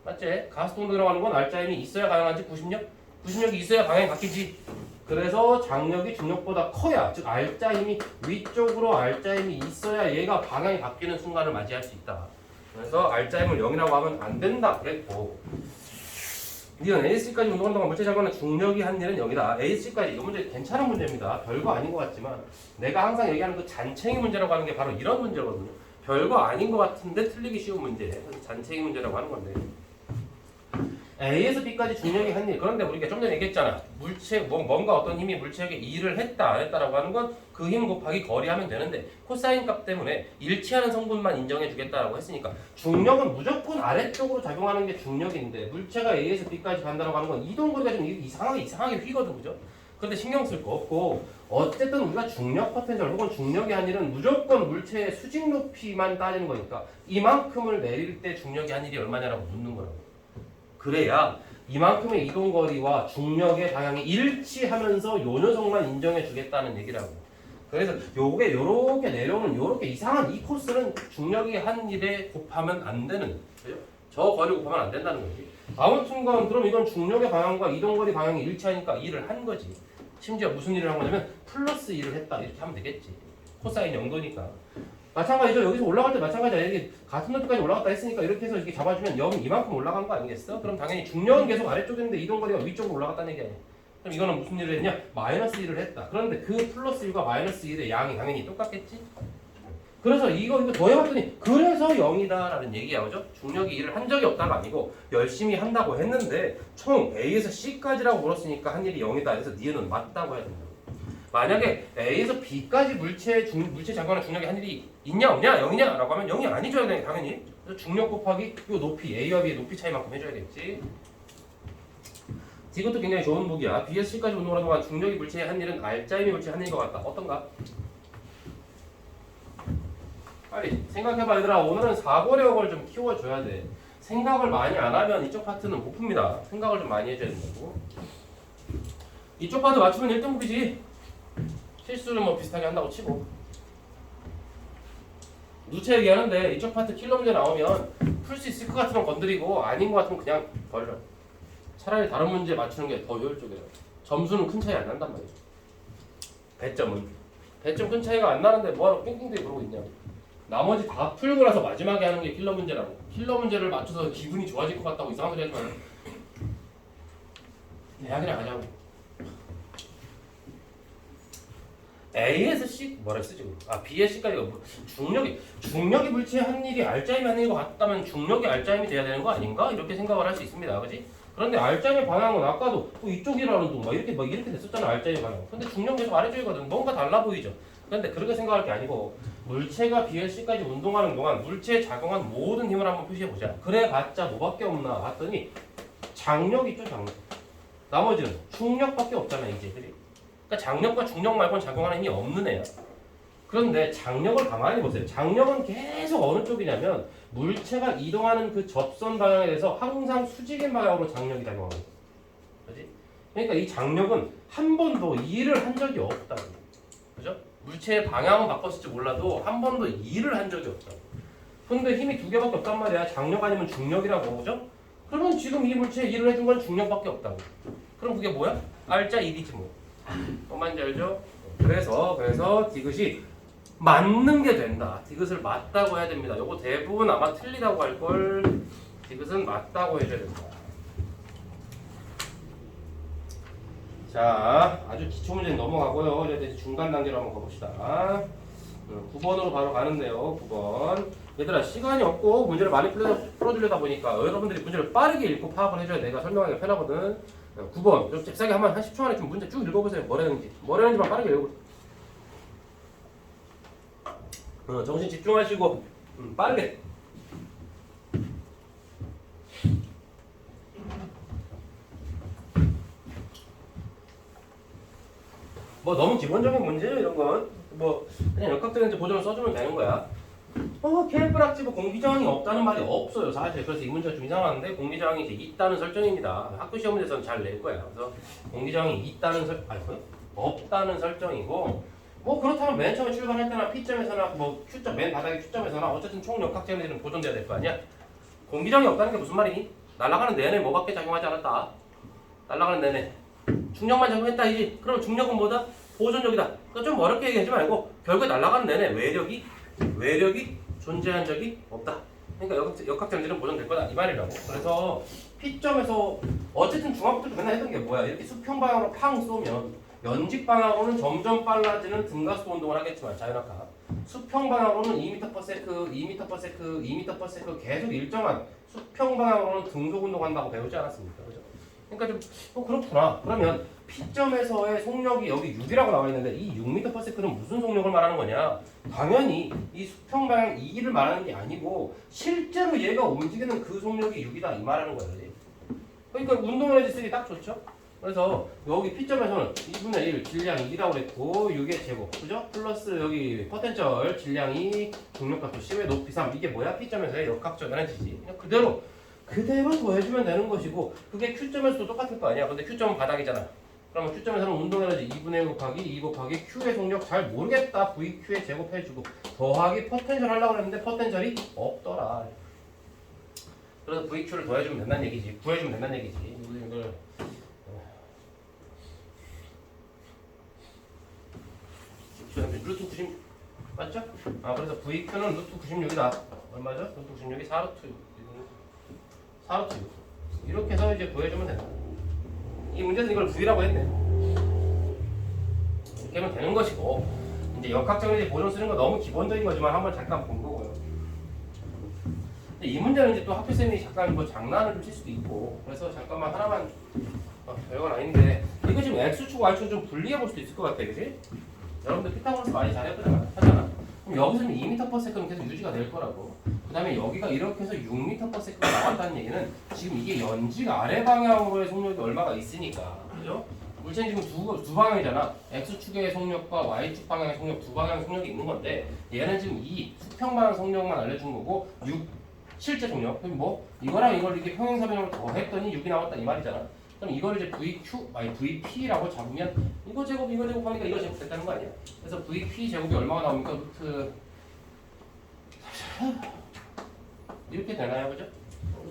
맞지? 가속도 운동이라고 하는 건 알짜임이 있어야 가능한지 90력? 90력이 있어야 방향이 바뀌지. 그래서 장력이 중력보다 커야, 즉 알짜임이 위쪽으로 알짜임이 있어야 얘가 방향이 바뀌는 순간을 맞이할 수 있다. 그래서 알짜임을 0이라고 하면 안 된다 그랬고, 니은 AC까지 운동하는 동안 물체 작용하는 중력이 한 일은 0이다. AC까지 이 문제 괜찮은 문제입니다. 별거 아닌 것 같지만 내가 항상 얘기하는 그 잔챙이 문제라고 하는 게 바로 이런 문제거든요. 별거 아닌 것 같은데 틀리기 쉬운 문제. 그래서 잔챙이 문제라고 하는 건데, A에서 B까지 중력이 한 일. 그런데 우리가 좀 전에 얘기했잖아. 물체 뭔가 어떤 힘이 물체에게 일을 했다 안 했다라고 하는 건 그 힘 곱하기 거리하면 되는데, 코사인 값 때문에 일치하는 성분만 인정해 주겠다라고 했으니까 중력은 무조건 아래쪽으로 작용하는 게 중력인데, 물체가 A에서 B까지 간다라고 하는 건 이동거리가 좀 이상하게 휘거든, 그죠? 그런데 신경 쓸 거 없고, 어쨌든 우리가 중력 포텐셜 혹은 중력의 한 일은 무조건 물체의 수직 높이만 따지는 거니까 이만큼을 내릴 때 중력의 한 일이 얼마냐라고 묻는 거라고. 그래야 이만큼의 이동거리와 중력의 방향이 일치하면서 요 녀석만 인정해 주겠다는 얘기라고. 그래서 요게 요렇게 내려오는 요렇게 이상한 이 코스는 중력이 한 일에 곱하면 안 되는, 그죠? 저 거리 곱하면 안 된다는 거지. 아무튼간 그럼 이건 중력의 방향과 이동거리 방향이 일치하니까 일을 한 거지. 심지어 무슨 일을 한 거냐면 플러스 일을 했다 이렇게 하면 되겠지. 코사인 0도니까. 마찬가지죠. 여기서 올라갈 때 마찬가지야. 이게 같은 높이까지 올라갔다 했으니까 이렇게 해서 이렇게 잡아주면 0 이만큼 올라간 거 아니겠어? 그럼 당연히 중력은 계속 아래쪽인데 이동거리가 위쪽으로 올라갔다는 얘기 아니야. 그럼 이거는 무슨 일을 했냐? 마이너스 1을 했다. 그런데 그 플러스 1과 마이너스 1의 양이 당연히 똑같겠지? 그래서 이거 더해봤더니 그래서 0이다라는 얘기야. 그죠? 중력이 일을 한 적이 없다가 아니고 열심히 한다고 했는데 총 A에서 C까지라고 물었으니까 한 일이 0이다. 그래서 니은은 맞다고 해야 된다. 만약에 A에서 B까지 물체 작용하는 중력이 한 일이 있냐 없냐 0이냐 라고 하면 0이 아니줘야 돼 당연히. 그래서 중력 곱하기 요 높이 A와 B의 높이 차이만큼 해줘야겠지. 이것도 굉장히 좋은 보기야. B에서 C까지 운동하는 동안 중력이 물체의 한 일은 알짜임이 물체의 한 일인 것 같다. 어떤가? 빨리 생각해봐 얘들아. 오늘은 사고력을 좀 키워줘야 돼. 생각을 많이 안 하면 이쪽 파트는 못 풉니다. 생각을 좀 많이 해줘야 된다고. 이쪽 파트 맞추면 1등급이지. 실수를 뭐 비슷하게 한다고 치고. 누차 얘기하는데 이쪽 파트 킬러 문제 나오면 풀 수 있을 것 같으면 건드리고 아닌 것 같으면 그냥 버려. 차라리 다른 문제 맞추는 게 더 효율적이라. 점수는 큰 차이 안 난단 말이야. 배점 큰 차이가 안 나는데 뭐하러 낑낑대고 그러고 있냐고. 나머지 다 풀고 나서 마지막에 하는 게 킬러 문제라고. 킬러 문제를 맞춰서 기분이 좋아질 것 같다고 이상한 소리 하지 말고 대학이나 가자고. A에서 C 뭐라 했어 지금? B에서 C까지가 뭐 중력이 물체의 한 일이 알짜임이 한 일인 것 같다면 중력이 알짜임이 돼야 되는 거 아닌가? 이렇게 생각을 할 수 있습니다, 그렇지? 그런데 알짜임의 방향은 아까도 이쪽이라는 둥 이렇게 됐었잖아 알짜임의 방향. 근데 중력 계속 아래쪽이거든. 뭔가 달라 보이죠? 그런데 그렇게 생각할 게 아니고 물체가 B에서 C까지 운동하는 동안 물체에 작용한 모든 힘을 한번 표시해 보자. 그래봤자 뭐밖에 없나 봤더니 장력 있죠, 장력. 나머지는 중력밖에 없잖아 이제, 그지? 그러니까 장력과 중력 말고는 작용하는 힘이 없는 애야. 그런데 장력을 가만히 보세요. 장력은 계속 어느 쪽이냐면 물체가 이동하는 그 접선 방향에 대해서 항상 수직인 방향으로 장력이 작용하고 있어. 그렇지? 그러니까 이 장력은 한 번도 일을 한 적이 없다고. 그죠? 물체의 방향은 바꿨을지 몰라도 한 번도 일을 한 적이 없다고. 근데 힘이 두 개밖에 없단 말이야. 장력 아니면 중력이라고. 그죠? 그러면 지금 이 물체에 일을 해준 건 중력밖에 없다고. 그럼 그게 뭐야? 알짜 1이지 뭐. 뭔지 알죠? 그래서 디귿이 맞는 게 된다. 디귿을 맞다고 해야 됩니다. 요거 대부분 아마 틀리다고 할걸. 디귿은 맞다고 해줘야 된다. 자, 아주 기초 문제는 넘어가고요. 이제 중간 단계로 한번 가봅시다. 9번으로 바로 가는데요. 9번. 얘들아, 시간이 없고 문제를 많이 풀어주려다 보니까 여러분들이 문제를 빠르게 읽고 파악을 해줘야 내가 설명하기가 편하거든. 9번. 좀 잽싸게 한 10초 안에 좀 문제 쭉 읽어보세요. 뭐라는지만 빠르게 읽어보세요. 정신 집중하시고 빠르게. 뭐 너무 기본적인 문제예요 이런 건. 뭐 그냥 역학적인 보정을 써주면 되는 거야. KF락지브 공기저항이 없다는 말이 없어요 사실. 그래서 이 문제가 좀 이상한데 공기저항이 이제 있다는 설정입니다. 학교 시험 문제에서는 잘 낼 거야. 그래서 공기저항이 있다는 없다는 설정이고, 뭐 그렇다면 맨 처음에 출발할 때나 P점에서나 뭐 Q점 맨 바닥에 Q점에서나 어쨌든 총 역학점들은 보존돼야 될 거 아니야. 공기저항이 없다는 게 무슨 말이니? 날아가는 내내 뭐밖에 작용하지 않았다. 날아가는 내내 중력만 작용했다 이지. 그럼 중력은 뭐다? 보존력이다. 그러니까 좀 어렵게 얘기하지 말고 결국에 날아가는 내내 외력이 존재한 적이 없다. 그러니까 역학점들은 보존될 거다 이 말이라고. 그래서 P점에서 어쨌든 중학교 때 맨날 했던 게 뭐야? 이렇게 수평 방향으로 팡 쏘면 연직 방향으로는 점점 빨라지는 등가속도 운동을 하겠지만 자연학과 수평 방향으로는 2m/s, 2m/s, 2m/s 계속 일정한 수평 방향으로는 등속 운동한다고 배우지 않았습니까? 그죠? 그러니까 좀 그렇구나. 그러면 P점에서의 속력이 여기 6이라고 나와 있는데 이 6m/s는 무슨 속력을 말하는 거냐? 당연히 이 수평 방향 2를 말하는 게 아니고 실제로 얘가 움직이는 그 속력이 6이다 이 말하는 거야. 그지? 그러니까 운동에너지 쓰기 딱 좋죠? 그래서 여기 P점에서는 2분의 1 질량이 2라고 그랬고 6의 제곱 그죠? 플러스 여기 포텐셜 질량이 중력값도 10의 높이 3 이게 뭐야? P점에서의 역학적 에너지지. 그냥 그대로 더해주면 되는 것이고 그게 Q점에서도 똑같을 거 아니야. 근데 Q점은 바닥이잖아. 그러면 Q점에서는 운동에너지 2분의 1 곱하기 2 곱하기 Q의 속력 잘 모르겠다. VQ의 제곱해주고 더하기 포텐셜 하려고 했는데 포텐셜이 없더라. 그래서 VQ를 더해주면 된다는 얘기지. 구해주면 된다는 얘기지. 이걸 루트 90 맞죠? 그래서 VQ는 루트 96이다. 얼마죠? 루트 96이 4루트 6 이렇게 해서 이제 구해주면 된다. 이 문제는 이걸 V라고 했네. 이렇게 하면 되는 것이고 이제 역학적인 보존 쓰는 거 너무 기본적인 거지만 한번 잠깐 본 거고요. 근데 이 문제는 이제 또 학교쌤이 잠깐 뭐 장난을 좀 칠 수도 있고 그래서 잠깐만 하나만 별건 아닌데 이거 지금 X축 Y축 좀 분리해 볼 수도 있을 것 같아. 그치? 여러분들 피타고라스 많이 잘했잖아. 그럼 여기서는 2m/s는 계속 유지가 될 거라고. 그 다음에 여기가 이렇게 해서 6m/s가 나왔다는 얘기는 지금 이게 연직 아래 방향으로의 속력이 얼마가 있으니까. 그죠? 물체는 지금 두 방향이잖아. X축의 속력과 Y축 방향의 속력 두 방향의 속력이 있는 건데 얘는 지금 이 수평 방향 속력만 알려준 거고 6 실제 속력. 그럼 뭐 이거랑 이걸 이렇게 평행사변으로 더했더니 6이 나왔다 이 말이잖아. 그럼 이걸 이제 VP라고 잡으면 이거 제곱 하니까 이거 제곱 됐다는 거 아니야? 그래서 VP 제곱이 얼마가 나옵니까? 루트 이렇게 되나요? 그죠?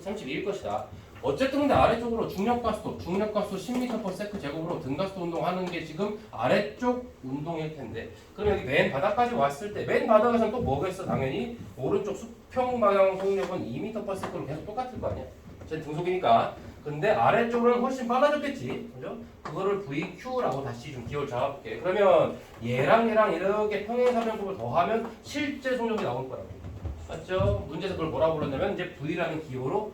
32일 것이다. 어쨌든 근데 아래쪽으로 중력가속도 10m/s 제곱으로 등가속도 운동하는 게 지금 아래쪽 운동일 텐데 그럼 여기 맨 바닥까지 왔을 때 맨 바닥에서는 또 뭐가 있어? 당연히 오른쪽 수평 방향 속력은 2m/s로 계속 똑같을 거 아니야? 제 등속이니까. 근데 아래쪽은 훨씬 빨라졌겠지. 그죠? 그거를 VQ라고 다시 좀 기호를 잡아볼게. 그러면 얘랑 이렇게 평행사변속을 더하면 실제 속력이 나올 거라고. 맞죠? 문제에서 그걸 뭐라고 불렀냐면 이제 V라는 기호로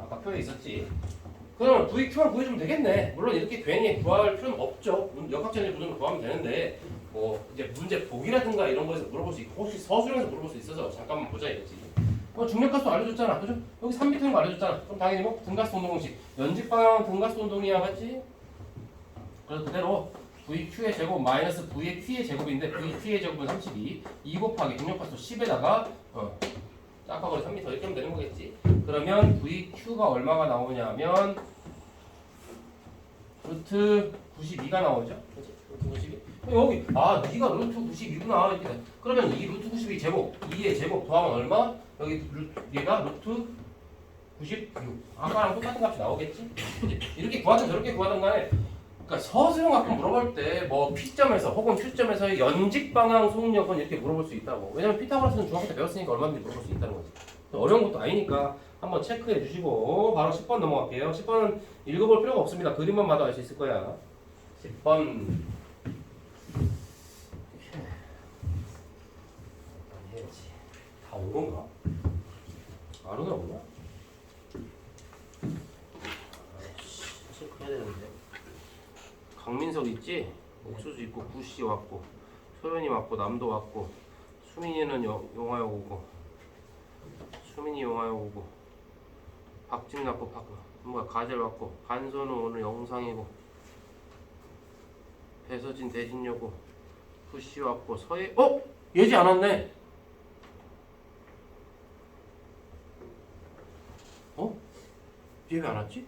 아까 표에 있었지. 그러면 VQ만 구해주면 되겠네. 물론 이렇게 괜히 구할 필요는 없죠. 역학적인 부분을 구하면 되는데 뭐 이제 문제 보기라든가 이런 거에서 물어볼 수 있고 혹시 서술형에서 물어볼 수 있어서 잠깐만 보자 이거지. 중력가속도 알려줬잖아. 그죠? 여기 3m인 거 알려줬잖아. 그럼 당연히 뭐 등가속도 운동 공식. 연직 방향 등가속도 운동이야. 맞지? 그래서 그대로 VQ의 제곱 마이너스 V의 Q의 제곱인데 VQ의 제곱은 32. 2 곱하기 중력가속도 10에다가 짝하거리 3m 이렇게 하면 되는 거겠지. 그러면 VQ가 얼마가 나오냐면 루트 92가 나오죠. 그렇지? 루트 92. 여기 네가 루트 92구나 이렇게 돼. 그러면 이 루트 92 제곱 2의 제곱 더하면 얼마? 여기 얘가 루트 96. 아까랑 똑같은 값이 나오겠지? 이렇게 구하든 저렇게 구하든 간에 그러니까 서술형 가끔 물어볼 때 뭐 P점에서 혹은 Q점에서의 연직 방향 속력은 이렇게 물어볼 수 있다고. 왜냐면 피타고라스는 중학교 때 배웠으니까 얼마든지 물어볼 수 있다는 거지. 어려운 것도 아니니까 한번 체크해 주시고 바로 10번 넘어갈게요. 10번은 읽어볼 필요가 없습니다. 그림만 봐도 알 수 있을 거야. 10번 해야지. 다 온 건가? 안 오나 보나? 체크해야 되는데. 강민석 있지? 옥수수 있고 구씨 왔고 소연이 왔고 남도 왔고 수민이는 용화역 오고 수민이 용화역 오고 박진 왔고 가젤 왔고 간선우 오늘 영상이고 배서진 대진여고 구씨 왔고 서예 예지 안 왔네. 얘 왜 안 왔지?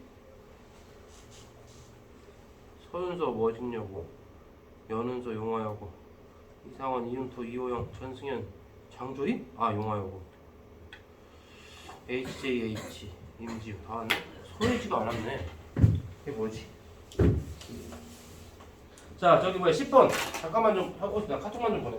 서윤서 뭐 찍냐고, 연은서 용화여고, 이상원, 이윤토, 이호영, 전승현, 장조림? 아 용화여고. HJH, 임지우 다 왔네? 소혜지가 안 왔네. 이게 뭐지? 자 저기 뭐야 10번 잠깐만 좀 하고 나 카톡만 좀 보내.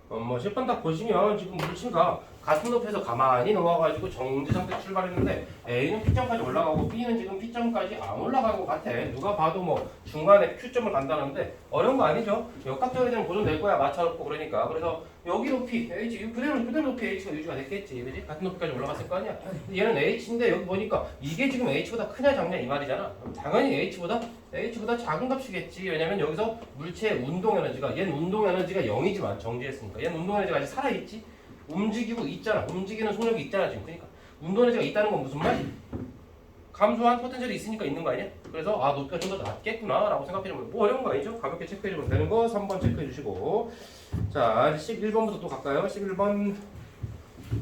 뭐 10번 딱 보시면 지금 물체가 같은 높이에서 가만히 넘어가가지고 정지 상태 출발했는데 A는 P점까지 올라가고 B는 지금 P점까지 안 올라가는 것 같아. 누가 봐도 뭐 중간에 Q점을 간다는데 어려운 거 아니죠? 역학적에 대한 고정될 거야. 맞춰놓고 그러니까. 그래서 여기 높이 H 그대로 높이 H가 유지가 됐겠지. 그지? 같은 높이까지 올라갔을 거 아니야. 얘는 H인데 여기 보니까 이게 지금 H보다 크냐 작냐 이 말이잖아. 당연히 H보다 작은 값이겠지. 왜냐면 여기서 물체의 운동 에너지가 얘는 운동 에너지가 0이지만 정지했으니까 얘는 운동 에너지가 아직 살아있지. 움직이고 있잖아. 움직이는 속력이 있잖아 지금. 그러니까 운동 에너지가 있다는 건 무슨 말? 감소한 포텐셜이 있으니까 있는 거 아니야? 그래서 아 높이가 좀 더 낮겠구나 라고 생각해주면 뭐 어려운 거 아니죠? 가볍게 체크해주면 되는 거 3번 체크해 주시고 자 11번부터 또 갈까요? 11번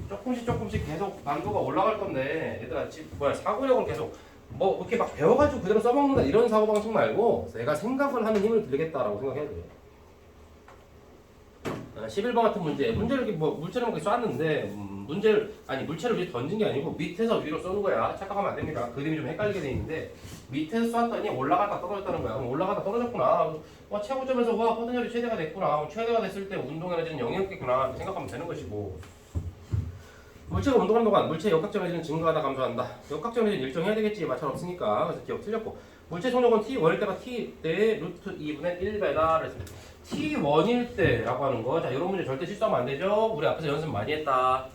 조금씩 계속 난도가 올라갈 건데 얘들아 사고력을 계속 뭐 이렇게 막 배워가지고 그대로 써먹는다 이런 사고방식 말고 내가 생각을 하는 힘을 들겠다라고 생각해야 돼. 11번 같은 문제를 이렇게 뭐 물체를 이렇게 쐈는데 물체를 위로 던진 게 아니고 밑에서 위로 쏘는 거야. 착각하면 안 됩니다. 그림이 좀 헷갈리게 돼 있는데 밑에서 쐈더니 올라가다 떨어졌다는 거야. 그럼 올라가다 떨어졌구나. 최고점에서 포텐셜이 최대가 됐구나. 최대가 됐을 때 운동 에너지는 0이었겠구나 생각하면 되는 것이고. 물체가 운동하는 동안 물체의 역학적 에너지는 증가하다 감소한다. 역학적 에너지는 일정해야 되겠지. 마찰 없으니까. 그래서 기억 틀렸고. 물체 속력은 T1일 때가 T 때 루트 2분의 1배다 그랬습니다. T1일 때라고 하는 거. 자, 이런 문제 절대 실수하면 안 되죠. 우리 앞에서 연습 많이 했다.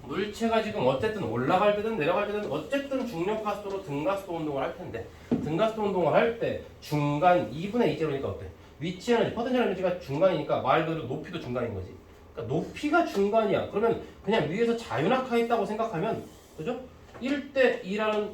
물체가 지금 어쨌든 올라갈 때든 내려갈 때든 어쨌든 중력 가속도로 등가속도 운동을 할 텐데 등가속도 운동을 할 때 중간 2분의 2제로니까 어때? 위치 에너지, 포텐셜 에너지가 중간이니까 말 그대로 높이도 중간인 거지. 그러니까 높이가 중간이야. 그러면 그냥 위에서 자유낙하했다고 생각하면 그죠? 1대 2라는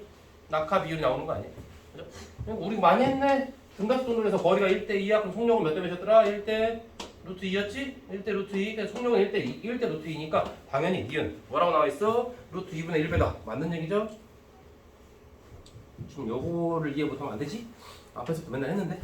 낙하 비율이 나오는 거 아니야? 그죠? 우리 많이 했네. 등가속도 운동에서 거리가 1대 2야. 그럼 속력은 몇 대 몇이었더라? 1대 루트 2였지? 1대 루트 2. 그래서 속력은 1대 2, 1대 루트 2니까 당연히 니은 뭐라고 나와 있어? 루트 2분의 1배다. 맞는 얘기죠? 지금 요거를 이해 못하면 안 되지? 앞에서도 맨날 했는데.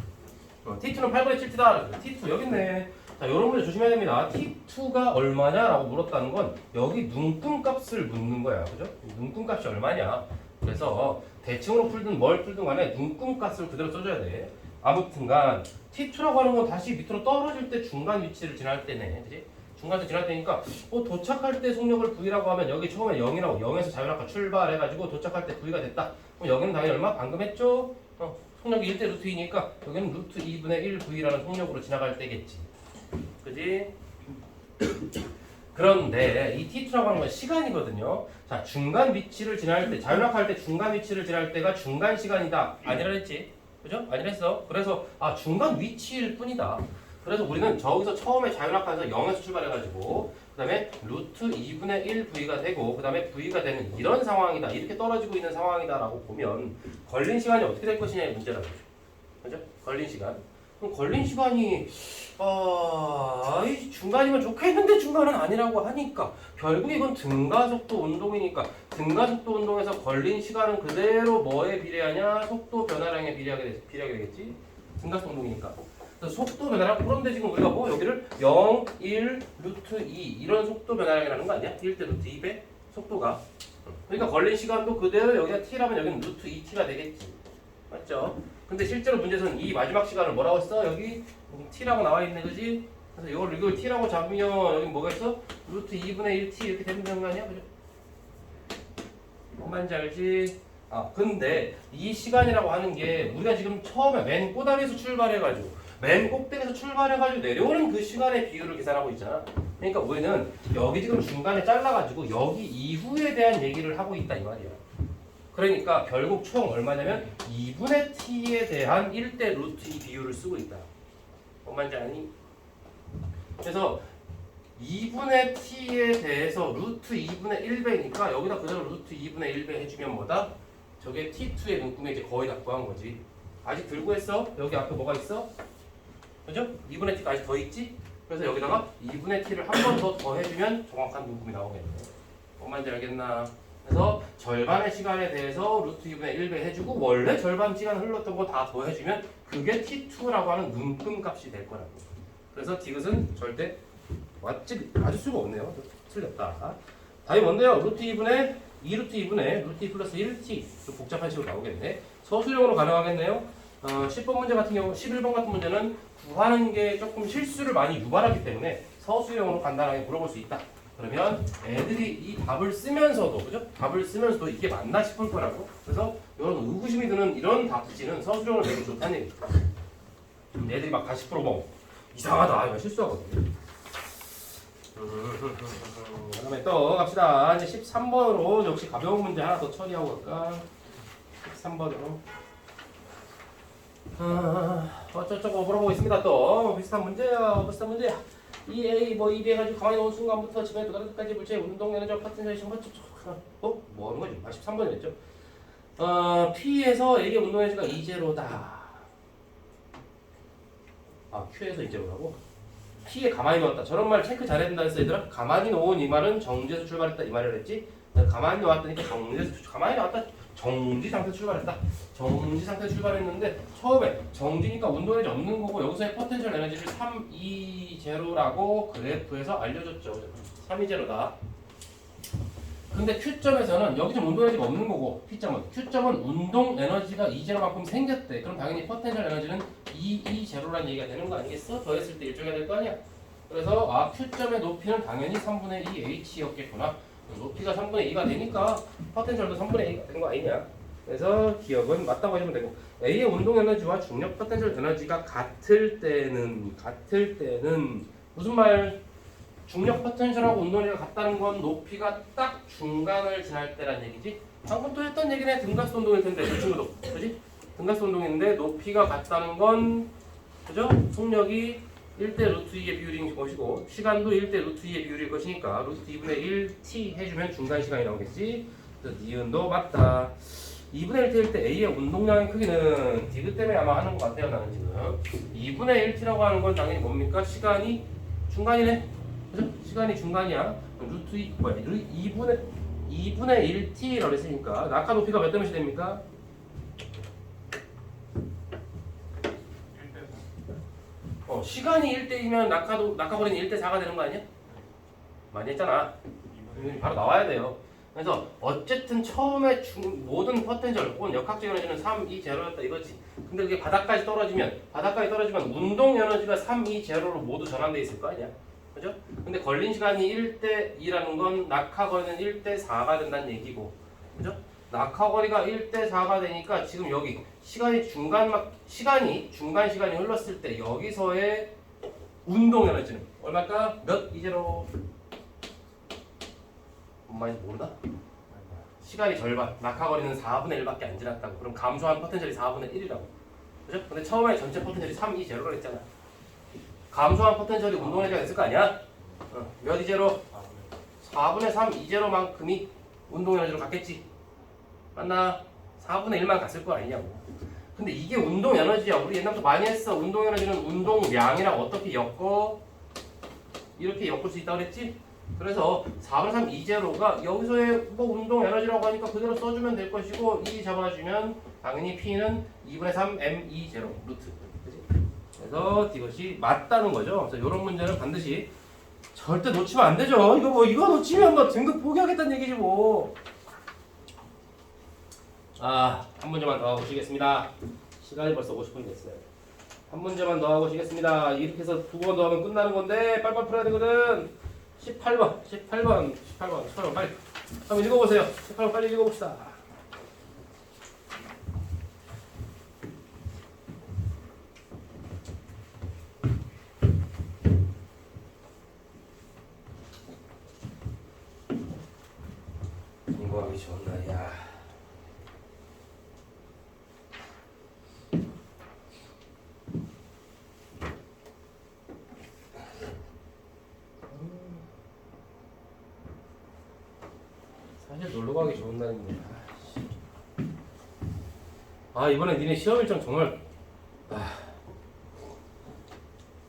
T2는 8분의 7T다. T2 여기 있네. 자, 요런 문제 조심해야 됩니다. T2가 얼마냐라고 물었다는 건 여기 눈금 값을 묻는 거야. 그죠? 눈금 값이 얼마냐. 그래서 대칭으로 풀든 뭘 풀든 간에 눈금 값을 그대로 써줘야 돼. 아무튼간 T2라고 하는 건 다시 밑으로 떨어질 때 중간 위치를 지날 때네. 그지? 중간에서 지날 때니까 도착할 때 속력을 V라고 하면 여기 처음에 0이라고 0에서 자유낙하 출발해가지고 도착할 때 V가 됐다. 그럼 여기는 당연히 얼마? 방금 했죠? 속력이 1대 루트 2니까 여기는 루트 2분의 1V라는 속력으로 지나갈 때겠지. 그지? 그런데 이 T2라고 하는 건 시간이거든요. 자, 중간 위치를 지날 때, 자유낙하할 때 중간 위치를 지날 때가 중간 시간이다. 아니라 했지? 그죠? 아니라 했어. 그래서 중간 위치일 뿐이다. 그래서 우리는 저기서 처음에 자유낙하에서 0에서 출발해가지고 그 다음에 루트 2분의 1V가 되고 그 다음에 V가 되는 이런 상황이다. 이렇게 떨어지고 있는 상황이다 라고 보면 걸린 시간이 어떻게 될 것이냐의 문제라는 거죠. 그죠? 걸린 시간. 그럼 걸린 시간이 중간이면 좋겠는데 중간은 아니라고 하니까 결국 이건 등가속도 운동이니까 등가속도 운동에서 걸린 시간은 그대로 뭐에 비례하냐? 속도 변화량에 비례하게 되겠지? 등가속도 운동이니까. 그래서 속도 변화량. 그런데 지금 우리가 여기를 0, 1, 루트 2 이런 속도 변화량이라는 거 아니야? 1대 루트 2배 속도가. 그러니까 걸린 시간도 그대로 여기가 t라면 여기는 루트 2t가 되겠지. 맞죠? 근데 실제로 문제에서는 이 마지막 시간을 뭐라고 했어? 여기 t라고 나와 있네, 그지? 그래서 이걸 t라고 잡으면 여기 뭐가 있어? 루트 2분의 1t 이렇게 되는 거 아니야? 그죠? 뭔지 알지? 근데 이 시간이라고 하는 게 우리가 지금 처음에 맨 꼬다리에서 출발해가지고 맨 꼭대기에서 출발해가지고 내려오는 그 시간의 비율을 계산하고 있잖아. 그러니까 우리는 여기 지금 중간에 잘라가지고 여기 이후에 대한 얘기를 하고 있다 이 말이야. 그러니까 결국 총 얼마냐면 2분의 t에 대한 1대 루트 2 비율을 쓰고 있다. 뭔 말인지 아니? 그래서 2분의 t에 대해서 루트 2분의 1배니까 여기다 그대로 루트 2분의 1배 해주면 뭐다? 저게 t2의 눈금에 이제 거의 다 구한 거지. 아직 들고 했어? 여기 앞에 뭐가 있어? 그죠? 2분의 t가 아직 더 있지? 그래서 여기다가 2분의 t를 한 번 더 더해주면 정확한 눈금이 나오겠네. 뭔 말인지 알겠나? 그래서 절반의 시간에 대해서 루트 2분의 1배 해주고 원래 절반 시간 흘렀던 거 다 더해주면 그게 t2라고 하는 눈금 값이 될 거라고. 그래서 디귿은 절대 맞을 수가 없네요. 틀렸다. 답이 뭔데요? 루트 2분의 2루트 2분의 루트 2 플러스 1t. 좀 복잡한 식으로 나오겠네. 서술형으로 가능하겠네요. 10번 문제 같은 경우 11번 같은 문제는 구하는 게 조금 실수를 많이 유발하기 때문에 서술형으로 간단하게 물어볼 수 있다. 그러면 애들이 이 답을 쓰면서도 그죠? 답을 쓰면서도 이게 맞나 싶을 거라고. 그래서 이런 의구심이 드는 이런 답지는 서술형을 내기 좋다는 얘기죠. 애들이 막 다시 풀어보고 이상하다 이거 실수하거든요. 그다음에 또 갑시다. 이제 13번으로 역시 가벼운 문제 하나 더 처리하고 갈까? 13번으로. 어쩌고 물어보고 있습니다. 또 비슷한 문제야. 비슷한 문제야. 이 A 뭐 2B 해가지고 가만히 놓은 순간부터 집에 도달할 때까지 물체의 운동 에너지와 파트너의 시간 뭐 하는 거지? 13번이었죠. P에서 A의 운동 에너지가 2제로다. Q에서 2제로라고? P에 가만히 놓았다. 저런 말 체크 잘해야 된다 했어 얘들아. 가만히 놓은 이 말은 정지에서 출발했다 이 말을 했지. 가만히 놓았다니까 가만히 놓았다. 정지 상태 출발했다. 정지 상태 출발했는데 처음에 정지니까 운동 에너지 없는 거고 여기서의 포텐셜 에너지를 320라고 그래프에서 알려줬죠. 320다. 근데 Q점에서는 여기 좀 운동 에너지가 없는 거고 Q점은 운동 에너지가 2제로만큼 생겼대. 그럼 당연히 포텐셜 에너지는 220라는 얘기가 되는 거 아니겠어? 더했을 때 일정해야 될 거 아니야. 그래서 Q점의 높이는 당연히 3분의 2 H였겠구나. 높이가 3분의 2가 되니까 포텐셜도 3분의 2가 되는 거 아니냐. 그래서 기억은 맞다고 하시면 되고 A의 운동 에너지와 중력 포텐셜 에너지가 같을 때는 무슨 말? 중력 포텐셜하고 운동 에너지가 같다는 건 높이가 딱 중간을 지날 때란 얘기지. 방금 또 했던 얘기네. 등가스 운동일 텐데 저 친구도 그지? 등가스 운동인데 높이가 같다는 건 그죠? 속력이 1대 루트 2의 비율인 것이고 시간도 1대 루트 2의 비율일 것이니까 루트 2분의 1t 해주면 중간 시간이 나오겠지. 그래서 니은도 맞다. 2분의 1t일 때 A의 운동량의 크기는 디귿 때문에 아마 하는 것 같아요. 나는 지금 2분의 1t라고 하는 건 당연히 뭡니까? 시간이 중간이네. 그죠? 시간이 중간이야. 루트 2분의 1t라고 했으니까 낙하 높이가 몇 대 몇이 됩니까? 1대4. 시간이 1대이면 낙하거리는 1대4가 되는 거 아니야? 많이 했잖아. 바로 나와야 돼요. 그래서 어쨌든 처음에 모든 포텐셜 혹은 역학적 에너지는 3, 2, 0였다 이거지. 근데 그게 바닥까지 떨어지면 운동 에너지가 3, 2, 0로 모두 전환돼 있을 거 아니야. 그죠? 근데 걸린 시간이 1대 2라는 건 낙하거리는 1대 4가 된다는 얘기고. 그죠? 낙하거리가 1대 4가 되니까 지금 여기 시간이 중간 시간이 흘렀을 때 여기서의 운동 에너지는 얼마일까? 몇 이제로? 뭔 말인지 모르나? 시간이 절반, 낙하거리는 4분의 1밖에 안 지났다고. 그럼 감소한 포텐셜이 4분의 1이라고. 그죠? 근데 처음에 전체 포텐셜이 3, 2, 0로 했잖아. 감소한 포텐셜이 운동 에너지가 됐을 거 아니야? 몇 이제로? 4분의 3 이제로만큼이 운동 에너지로 갔겠지. 맞나? 4분의 1만 갔을 거 아니냐고. 근데 이게 운동 에너지야. 우리 옛날부터 많이 했어. 운동 에너지는 운동량이랑 어떻게 엮어? 이렇게 엮을 수 있다고 그랬지? 그래서 4분의 3 이제로가 여기서의 뭐 운동 에너지라고 하니까 그대로 써주면 될 것이고 이 잡아주면 당연히 P는 2분의 3 M2 제로 루트. 그래서 이것이 맞다는 거죠. 그래서 이런 문제는 반드시 절대 놓치면 안 되죠. 이거 놓치면 뭐 등급 포기하겠다는 얘기지 뭐. 한 문제만 더 하고 쉬겠습니다. 시간이 벌써 50분 됐어요. 한 문제만 더 하고 쉬겠습니다. 이렇게 해서 두 번 더 하면 끝나는 건데 빨리빨리 풀어야 되거든. 18번 빨리 한번 읽어보세요. 18번 빨리 읽어봅시다. 공부하기 좋은 날이야. 장난이네. 아 이번에 니네 시험 일정 정말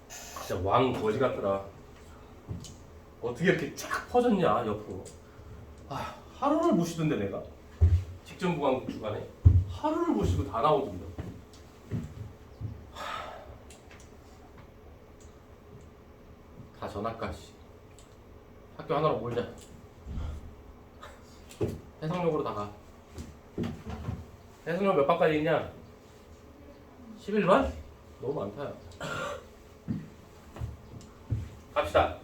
진짜 왕 거지 같더라. 어떻게 이렇게 쫙 퍼졌냐 옆으로. 하루를 못 쉬던데 내가 직전부강 주간에 하루를 못 쉬고 다 나오던데. 다 전학가 씨. 학교 하나로 몰자. 해성역으로 다 가. 해성역 몇 반까지 있냐? 11반? 너무 많다 야. 갑시다.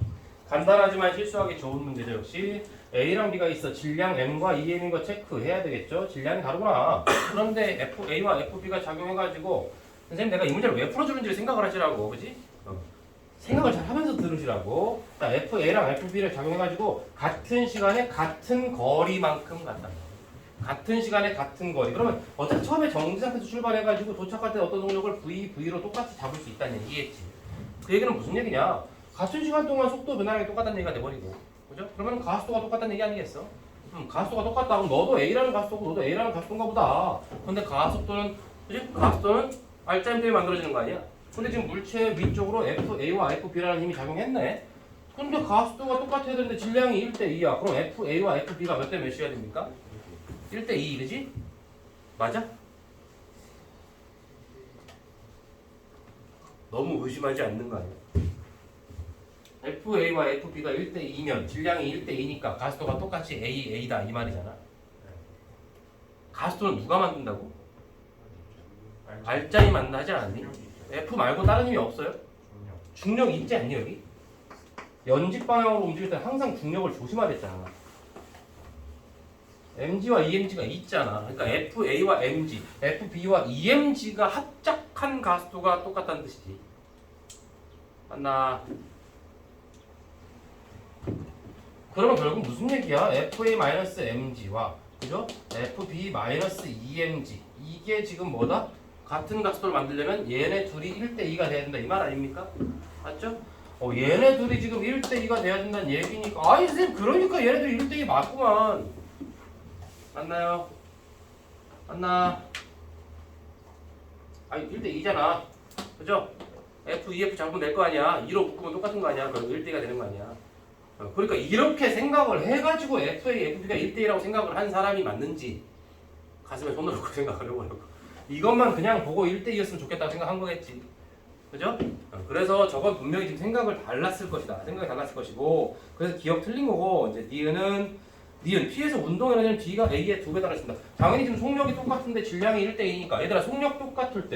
간단하지만 실수하기 좋은 문제죠. 역시 A랑 B가 있어. 질량 M과 EM인 거 체크해야 되겠죠. 질량이 다르구나. 그런데 A와 FB가 작용해가지고 선생님 내가 이 문제를 왜 풀어주는지를 생각을 하시라고. 그지? 생각을 잘 하면서 들으시라고. 자, FA랑 FB를 작용해가지고 같은 시간에 같은 거리만큼 간다. 같은 시간에 같은 거리. 그러면 어차피 처음에 정지 상태에서 출발해가지고 도착할 때 어떤 동력을 V로 똑같이 잡을 수 있다는 얘기겠지. 그 얘기는 무슨 얘기냐? 같은 시간 동안 속도 변화량이 똑같다는 얘기가 돼버리고, 그죠? 그러면 가속도가 똑같다는 얘기 아니겠어? 가속도가 똑같다. 그럼 너도 A라는 가속도고 너도 A라는 가속도인가 보다. 근데 가속도는, 그지? 가속도는 R자임 때문에 만들어지는 거 아니야? 근데 지금 물체 위쪽으로 FA와 FB라는 힘이 작용했네. 근데 가속도가 똑같아야 되는데 질량이 1대2야. 그럼 FA와 FB가 몇 대 몇이어야 됩니까? 1대2, 그지? 맞아? 너무 의심하지 않는 거 아니야? FA와 FB가 1대2면 질량이 1대2니까 가속도가 똑같이 A다 이 말이잖아. 가속도는 누가 만든다고? R자이 만나지 않았니? F 말고 다른 힘이 없어요? 중력이 있지 않니 여기? 연직 방향으로 움직일 때 항상 중력을 조심하랬잖아. MG와 EMG가 있잖아. 그러니까 FA와 MG, FB와 EMG가 합작한 가속도가 똑같다는 뜻이지. 맞나? 그러면 결국 무슨 얘기야? FA-MG와 그죠? FB-EMG 이게 지금 뭐다? 같은 가속도를 만들려면 얘네 둘이 1대2가 돼야 된다 이 말 아닙니까? 맞죠? 얘네 둘이 지금 1대2가 돼야 된다는 얘기니까 아이 선생님 그러니까 얘네들이 1대2 맞구만. 맞나요? 맞나? 아니 1대2잖아 그죠? F, EF 잡으면 될 거 아니야. 2로 묶으면 똑같은 거 아니야. 그럼 1대2가 되는 거 아니야. 그러니까 이렇게 생각을 해가지고 FA, FB가 1대1이라고 생각을 한 사람이 맞는지 가슴에 손을 놓고 생각을 해보려고. 이것만 그냥 보고 1대2였으면 좋겠다고 생각한 거겠지. 그죠? 그래서 저건 분명히 지금 생각을 달랐을 것이다. 생각이 달랐을 것이고 그래서 기억 틀린 거고 이제 니은 P에서 운동 에너지는 B가 A의 2배 달했습니다. 당연히 지금 속력이 똑같은데 질량이 1대2니까 얘들아 속력 똑같을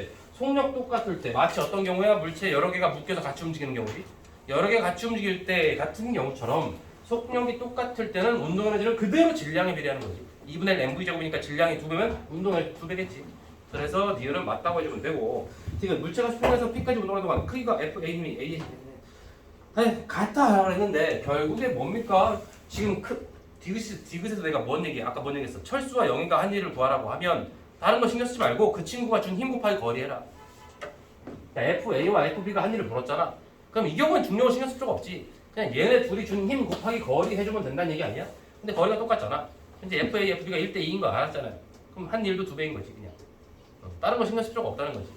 때 마치 어떤 경우야? 물체 여러 개가 묶여서 같이 움직이는 경우지. 여러 개 같이 움직일 때 같은 경우처럼 속력이 똑같을 때는 운동 에너지는 그대로 질량에 비례하는 거지. 2분의 1 mv 제곱이니까 질량이 2배면 운동 에너지 2배겠지. 그래서 니은은 맞다고 해주면 되고 지금 물체가 수평에서 P까지 운동하는 동안 크기가 FA님이 A 아니 같다 그랬는데 결국에 뭡니까? 지금 디귿에서 내가 뭔 얘기 아까 뭔 얘기했어? 철수와 영인과 한일을 구하라고 하면 다른 거 신경 쓰지 말고 그 친구가 준 힘 곱하기 거리 해라. FA와 FB가 한일을 벌었잖아. 그럼 이 경우는 중력을 신경 쓸 필요가 없지. 그냥 얘네 둘이 준 힘 곱하기 거리 해주면 된다는 얘기 아니야? 근데 거리가 똑같잖아. 현재 FA, FB가 1대2인 거 알았잖아요. 그럼 한 일도 2배인 거지 그냥. 다른 거 신경 쓸 필요가 없다는 거지.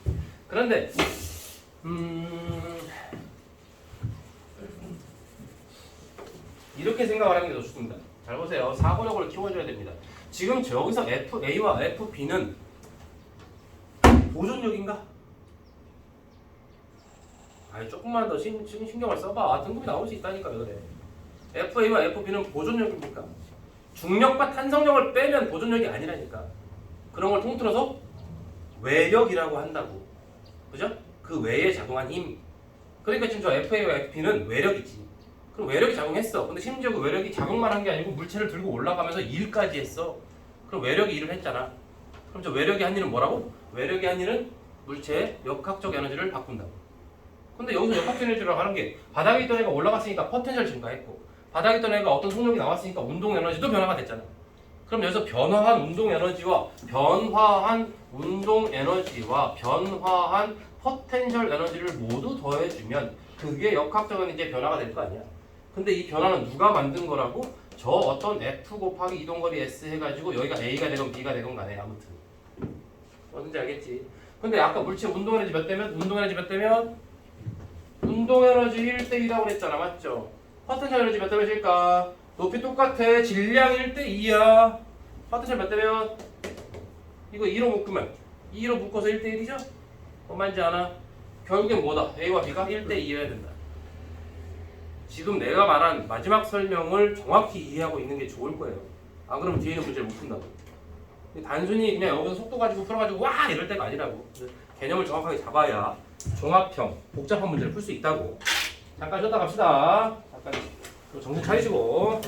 그런데 이렇게 생각을 하는 게 더 좋습니다. 잘 보세요. 사고력을 키워줘야 됩니다. 지금 저기서 FA와 FB는 보존력인가? 아니 조금만 더 신경을 써봐. 등급이 나올 수 있다니까 왜 그래. FA와 FB는 보존력입니까? 중력과 탄성력을 빼면 보존력이 아니라니까. 그런 걸 통틀어서 외력이라고 한다고. 그죠? 그 외에 작용한 힘. 그러니까 지금 저 FA와 FB는 외력이지. 그럼 외력이 작용했어. 근데 심지어 그 외력이 작용만 한 게 아니고 물체를 들고 올라가면서 일까지 했어. 그럼 외력이 일을 했잖아. 그럼 저 외력이 한 일은 뭐라고? 외력이 한 일은 물체의 역학적 에너지를 바꾼다고. 근데 여기서 역학적 에너지라고 하는 게 바닥에 있던 애가 올라갔으니까 포텐셜 증가했고 바닥에 있던 애가 어떤 속력이 나왔으니까 운동 에너지도 변화가 됐잖아. 그럼 여기서 변화한 운동 에너지와 변화한 포텐셜 에너지를 모두 더해주면 그게 역학적 에너지의 변화가 될 거 아니야. 근데 이 변화는 누가 만든 거라고? 저 어떤 F 곱하기 이동거리 S 해가지고 여기가 A가 되건 B가 되건 간에 아무튼 어딘지 알겠지? 근데 아까 물체 운동에너지 몇 대면? 운동에너지 몇 대면? 운동에너지 1대2라고 그랬잖아 맞죠? 포텐셜 에너지 몇 대면일까? 높이 똑같아 질량 1대2야 포텐셜 몇 대면? 이거 2로 묶으면 2로 묶어서 1대1이죠? 엄만지 않아? 결국엔 뭐다? A와 B가 1대2여야 된다 지금 내가 말한 마지막 설명을 정확히 이해하고 있는 게 좋을 거예요. 안 그러면 뒤에 있는 문제를 못 푼다고. 단순히 그냥 여기서 속도 가지고 풀어가지고 와 이럴 때가 아니라고. 개념을 정확하게 잡아야 종합형, 복잡한 문제를 풀 수 있다고. 잠깐 쉬었다 갑시다. 잠깐 정신 차리시고.